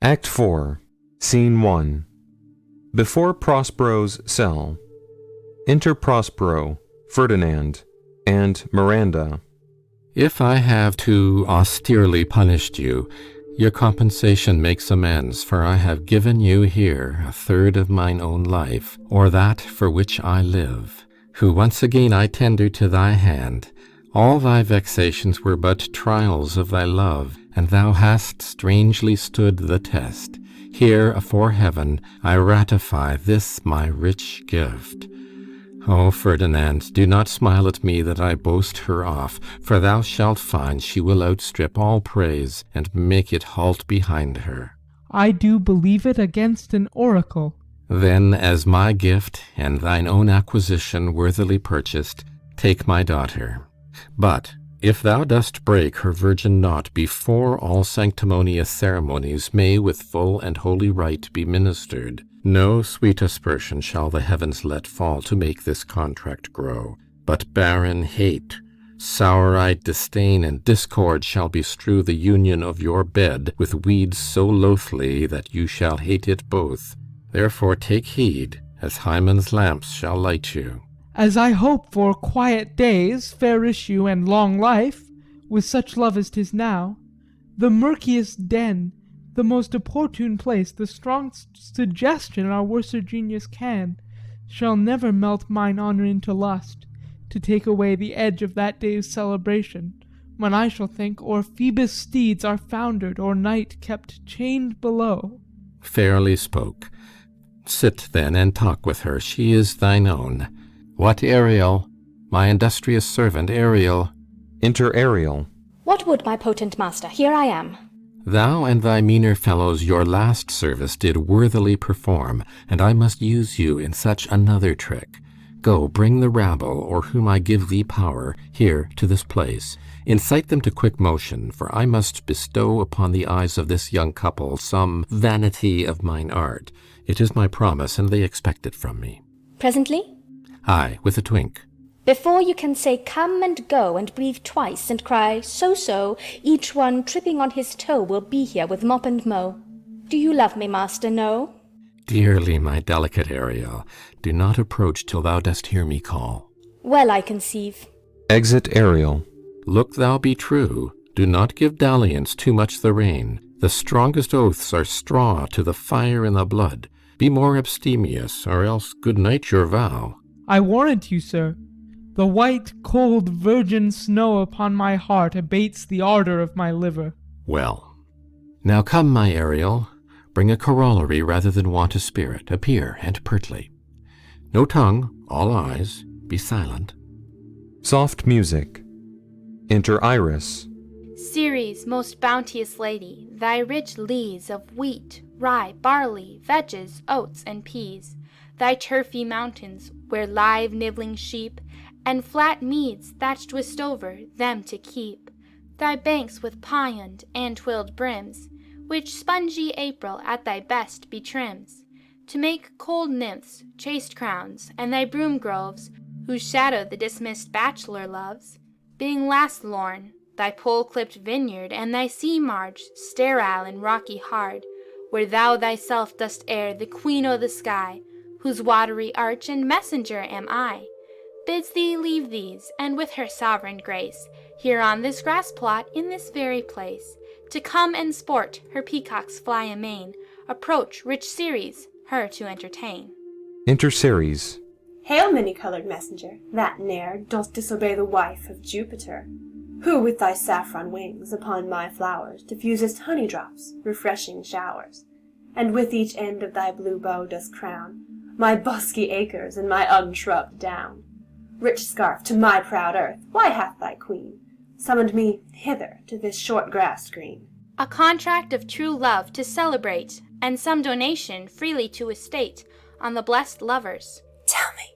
Act 4, Scene 1. Before Prospero's cell. Enter Prospero, Ferdinand, and Miranda. If I have too austerely punished you, your compensation makes amends, for I have given you here 1/3 of mine own life, or that for which I live, who once again I tender to thy hand. All thy vexations were but trials of thy love, and thou hast strangely stood the test. Here, afore heaven, I ratify this my rich gift. O Ferdinand, do not smile at me that I boast her off, for thou shalt find she will outstrip all praise, and make it halt behind her. I do believe it against an oracle. Then, as my gift, and thine own acquisition worthily purchased, take my daughter. But if thou dost break her virgin knot before all sanctimonious ceremonies may with full and holy rite be ministered, no sweet aspersion shall the heavens let fall to make this contract grow, but barren hate, sour-eyed disdain, and discord shall bestrew the union of your bed with weeds so loathly that you shall hate it both. Therefore take heed, as Hymen's lamps shall light you. As I hope for quiet days, fair issue, and long life, with such love as 'tis now, the murkiest den, the most opportune place, the strongest suggestion our worser genius can, shall never melt mine honour into lust, to take away the edge of that day's celebration, when I shall think or Phoebus' steeds are foundered, or night kept chained below. Fairly spoke. Sit then and talk with her, she is thine own. What, Ariel? My industrious servant, Ariel. Enter Ariel. What would my potent master? Here I am. Thou and thy meaner fellows your last service did worthily perform, and I must use you in such another trick. Go, bring the rabble, or whom I give thee power, here to this place. Incite them to quick motion, for I must bestow upon the eyes of this young couple some vanity of mine art. It is my promise, and they expect it from me. Presently? Aye, with a twink. Before you can say come and go, and breathe twice, and cry so, each one tripping on his toe will be here with mop and mow. Do you love me, master? No? Dearly, my delicate Ariel, do not approach till thou dost hear me call. Well, I conceive. Exit Ariel. Look thou be true. Do not give dalliance too much the rein. The strongest oaths are straw to the fire in the blood. Be more abstemious, or else good night your vow. I warrant you, sir, the white, cold, virgin snow upon my heart abates the ardour of my liver. Well, now come, my Ariel, bring a corollary rather than want a spirit. Appear, and pertly. No tongue, all eyes, be silent. Soft music. Enter Iris. Ceres, most bounteous lady, thy rich lees of wheat, rye, barley, veges, oats, and peas, thy turfy mountains, where live nibbling sheep, and flat meads thatched with stover, them to keep, thy banks with pioned and twilled brims, which spongy April at thy best betrims, to make cold nymphs chaste crowns, and thy broom groves, whose shadow the dismissed bachelor loves, being last lorn, thy pole-clipped vineyard, and thy sea-marge, sterile and rocky hard, where thou thyself dost air the queen o' the sky, whose watery arch and messenger am I, bids thee leave these, and with her sovereign grace, here on this grass plot in this very place, to come and sport, her peacocks fly amain, approach rich Ceres, her to entertain. Enter Ceres. Hail, many-coloured messenger, that ne'er dost disobey the wife of Jupiter, who with thy saffron wings upon my flowers diffusest honey drops, refreshing showers, and with each end of thy blue bow dost crown my bosky acres and my unshrubbed down. Rich scarf to my proud earth, why hath thy queen summoned me hither to this short grass green? A contract of true love to celebrate, and some donation freely to estate on the blessed lovers. Tell me,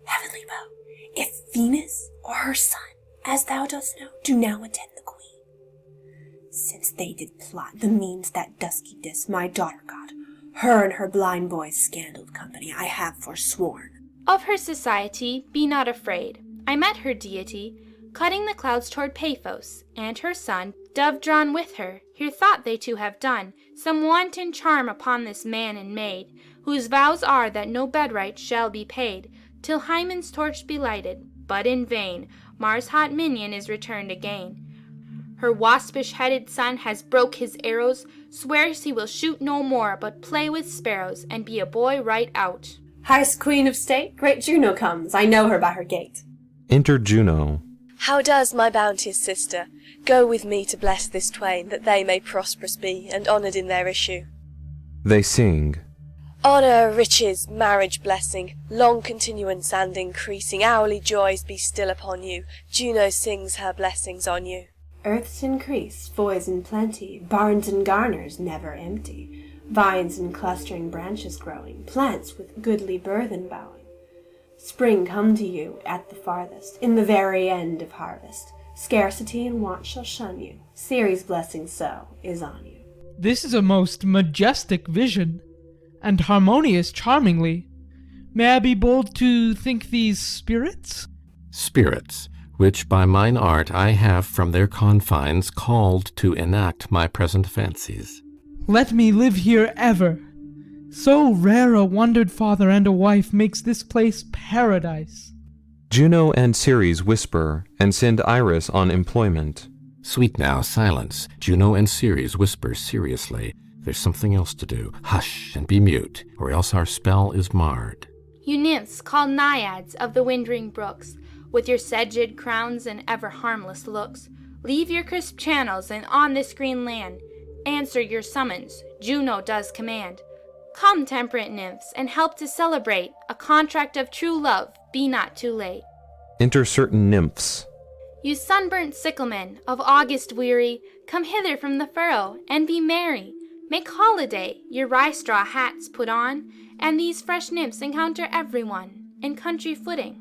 heavenly bow, if Venus or her son, as thou dost know, do now attend the queen, since they did plot the means that dusky dis my daughter got, her and her blind boy's scandaled company I have forsworn. Of her society be not afraid. I met her deity, cutting the clouds toward Paphos, and her son, dove drawn with her, here thought they to have done some wanton charm upon this man and maid, whose vows are that no bedright shall be paid, till Hymen's torch be lighted, but in vain, Mars' hot minion is returned again. Her waspish-headed son has broke his arrows, swears he will shoot no more, but play with sparrows, and be a boy right out. Highest queen of state, great Juno comes, I know her by her gait. Enter Juno. How does my bounteous sister? Go with me to bless this twain, that they may prosperous be, and honoured in their issue. They sing. Honour, riches, marriage blessing, long continuance and increasing, hourly joys be still upon you. Juno sings her blessings on you. Earths increase, foys in plenty, barns and garners never empty, vines and clustering branches growing, plants with goodly burthen bowing. Spring come to you at the farthest, in the very end of harvest. Scarcity and want shall shun you. Ceres' blessing so is on you. This is a most majestic vision, and harmonious charmingly. May I be bold to think these spirits? Spirits, which by mine art I have from their confines called to enact my present fancies. Let me live here ever. So rare a wondered father and a wife makes this place paradise. Juno and Ceres whisper and send Iris on employment. Sweet now, silence. Juno and Ceres whisper seriously. There's something else to do. Hush and be mute, or else our spell is marred. You nymphs called naiads of the winding brooks, with your sedged crowns and ever harmless looks, leave your crisp channels and on this green land answer your summons. Juno does command. Come, temperate nymphs, and help to celebrate a contract of true love. Be not too late. Enter certain nymphs. You sunburnt sicklemen of August weary, come hither from the furrow and be merry. Make holiday, your rye straw hats put on, and these fresh nymphs encounter everyone in country footing.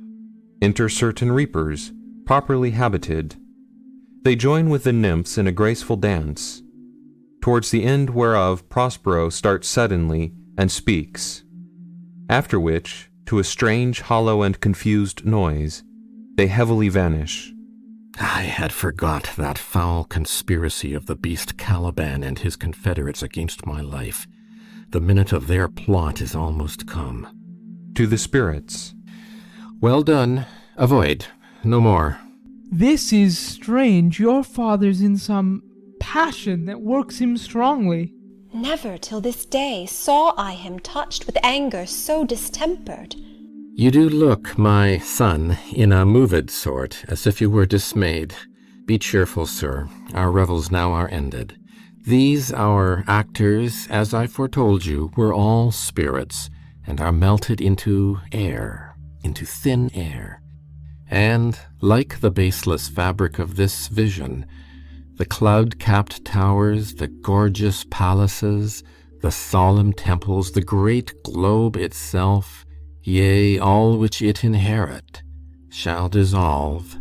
Enter certain reapers, properly habited. They join with the nymphs in a graceful dance, towards the end whereof Prospero starts suddenly and speaks, after which, to a strange, hollow, and confused noise, they heavily vanish. I had forgot that foul conspiracy of the beast Caliban and his confederates against my life. The minute of their plot is almost come. To the spirits. Well done. Avoid. No more. This is strange. Your father's in some passion that works him strongly. Never till this day saw I him touched with anger so distempered. You do look, my son, in a moved sort, as if you were dismayed. Be cheerful, sir. Our revels now are ended. These our actors, as I foretold you, were all spirits, and are melted into air, into thin air. And, like the baseless fabric of this vision, the cloud-capped towers, the gorgeous palaces, the solemn temples, the great globe itself, yea, all which it inherit, shall dissolve,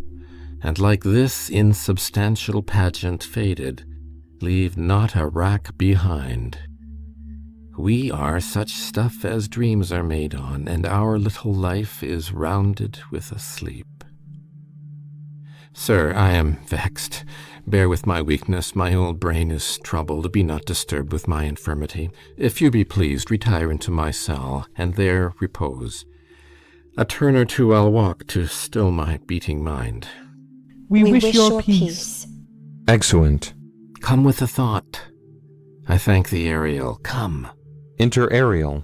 and like this insubstantial pageant faded, leave not a rack behind. We are such stuff as dreams are made on, and our little life is rounded with a sleep. Sir, I am vexed. Bear with my weakness, my old brain is troubled. Be not disturbed with my infirmity. If you be pleased, retire into my cell, and there repose. A turn or two I'll walk to still my beating mind. We wish your peace. Excellent. Come with a thought. I thank thee, Ariel. Come. Enter Ariel.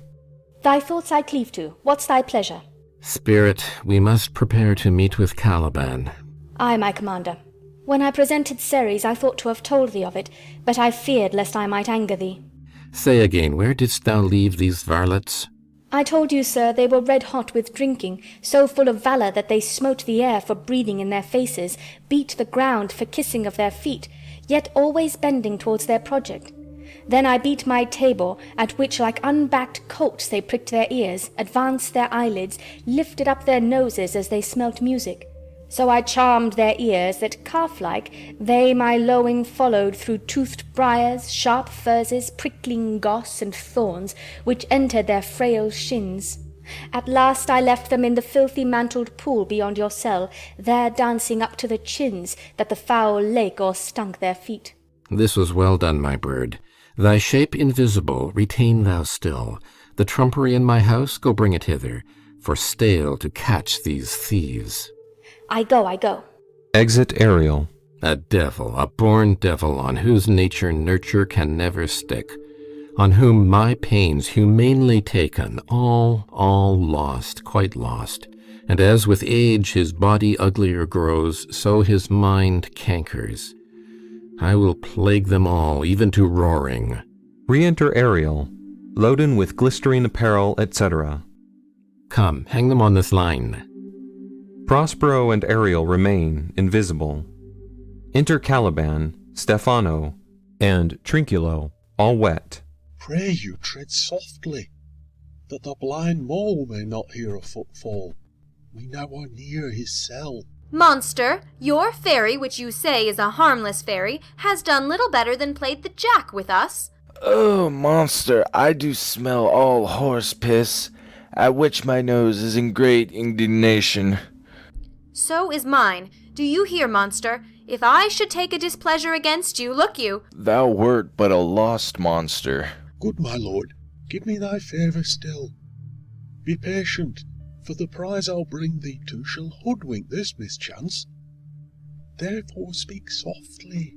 Thy thoughts I cleave to. What's thy pleasure? Spirit, we must prepare to meet with Caliban. Ay, my commander. When I presented Ceres, I thought to have told thee of it, but I feared lest I might anger thee. Say again, where didst thou leave these varlets? I told you, sir, they were red hot with drinking, so full of valour that they smote the air for breathing in their faces, beat the ground for kissing of their feet, yet always bending towards their project. Then I beat my tabor, at which like unbacked colts they pricked their ears, advanced their eyelids, lifted up their noses as they smelt music. So I charmed their ears, that calf-like they my lowing followed through toothed briars, sharp furzes, prickling goss, and thorns, which entered their frail shins. At last I left them in the filthy mantled pool beyond your cell, there dancing up to the chins, that the foul lake o'erstunk their feet. This was well done, my bird. Thy shape invisible, retain thou still. The trumpery in my house, go bring it hither, for stale to catch these thieves. I go. Exit Ariel. A devil, a born devil, on whose nature nurture can never stick, on whom my pains humanely taken, all lost, quite lost. And as with age his body uglier grows, so his mind cankers. I will plague them all, even to roaring. Re-enter Ariel, loaden with glistering apparel, etc. Come, hang them on this line. Prospero and Ariel remain invisible. Enter Caliban, Stephano, and Trinculo, all wet. Pray you tread softly, that the blind mole may not hear a footfall. We now are near his cell. Monster, your fairy, which you say is a harmless fairy, has done little better than played the jack with us. Oh, monster, I do smell all horse piss, at which my nose is in great indignation. So is mine. Do you hear, monster? If I should take a displeasure against you, look you. Thou wert but a lost monster. Good my lord, give me thy favour still. Be patient, for the prize I'll bring thee to shall hoodwink this mischance. Therefore speak softly.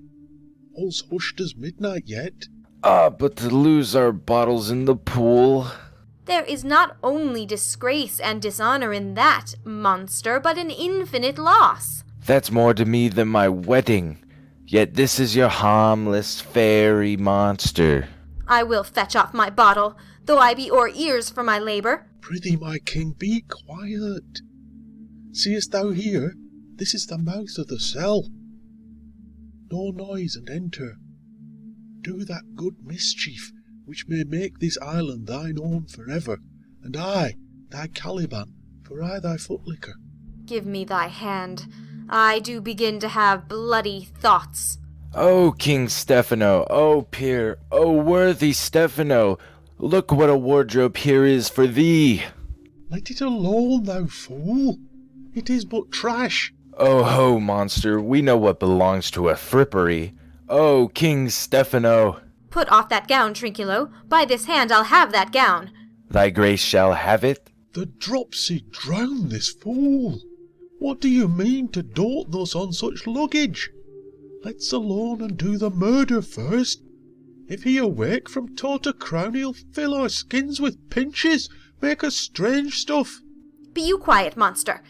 All's hushed as midnight yet. Ah, but to lose our bottles in the pool. There is not only disgrace and dishonour in that, monster, but an infinite loss. That's more to me than my wedding. Yet this is your harmless fairy monster. I will fetch off my bottle, though I be o'er ears for my labour. Prithee, my king, be quiet. Seest thou here? This is the mouth of the cell. No noise, and enter. Do that good mischief, which may make this island thine own forever, and I, thy Caliban, for aye thy footlicker. Give me thy hand. I do begin to have bloody thoughts. O King Stephano, O peer, O worthy Stephano, look what a wardrobe here is for thee. Let it alone, thou fool. It is but trash. Oh ho, monster, we know what belongs to a frippery. O King Stephano. Put off that gown, Trinculo. By this hand I'll have that gown. Thy grace shall have it. The dropsy drown this fool. What do you mean to dote thus on such luggage? Let's alone and do the murder first. If he awake from toe to crown, he'll fill our skins with pinches, make us strange stuff. Be you quiet, monster.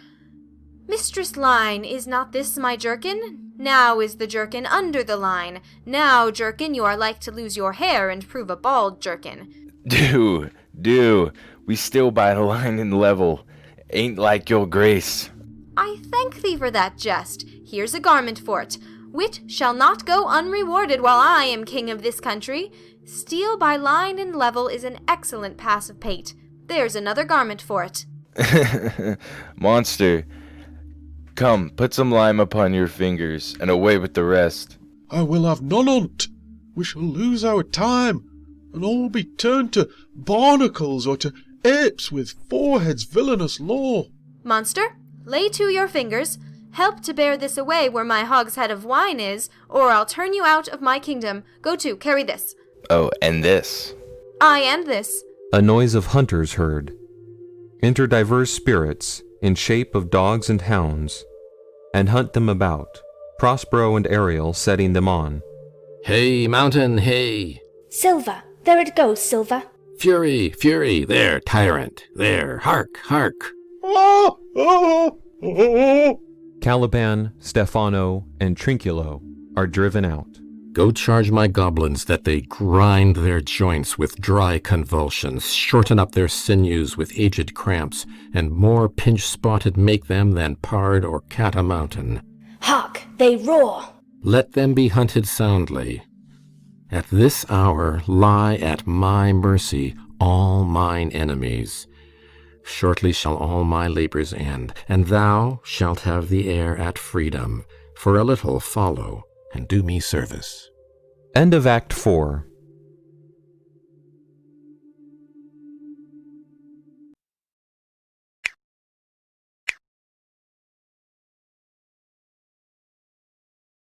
Mistress Line, is not this my jerkin? Now is the jerkin under the line. Now, jerkin, you are like to lose your hair and prove a bald jerkin. Do. We still by the line and level. Ain't like your grace. I thank thee for that jest. Here's a garment for't. Wit shall not go unrewarded while I am king of this country. Steel by line and level is an excellent pass of pate. There's another garment for't. Monster, come, put some lime upon your fingers, and away with the rest. I will have none on't. We shall lose our time, and all be turned to barnacles or to apes with foreheads villainous low. Monster, lay to your fingers. Help to bear this away where my hogshead of wine is, or I'll turn you out of my kingdom. Go to, carry this. Oh, and this. I and this. A noise of hunters heard. Enter divers spirits, in shape of dogs and hounds, and hunt them about, Prospero and Ariel setting them on. Hey, mountain, hey! Silver, there it goes, Silver. Fury, fury, there, tyrant, there, hark, hark! Oh, oh, oh. Caliban, Stephano, and Trinculo are driven out. Go charge my goblins that they grind their joints with dry convulsions, shorten up their sinews with aged cramps, and more pinch-spotted make them than pard or cat-a-mountain. Hark, they roar. Let them be hunted soundly. At this hour lie at my mercy all mine enemies. Shortly shall all my labours end, and thou shalt have the air at freedom. For a little follow, and do me service. End of Act 4.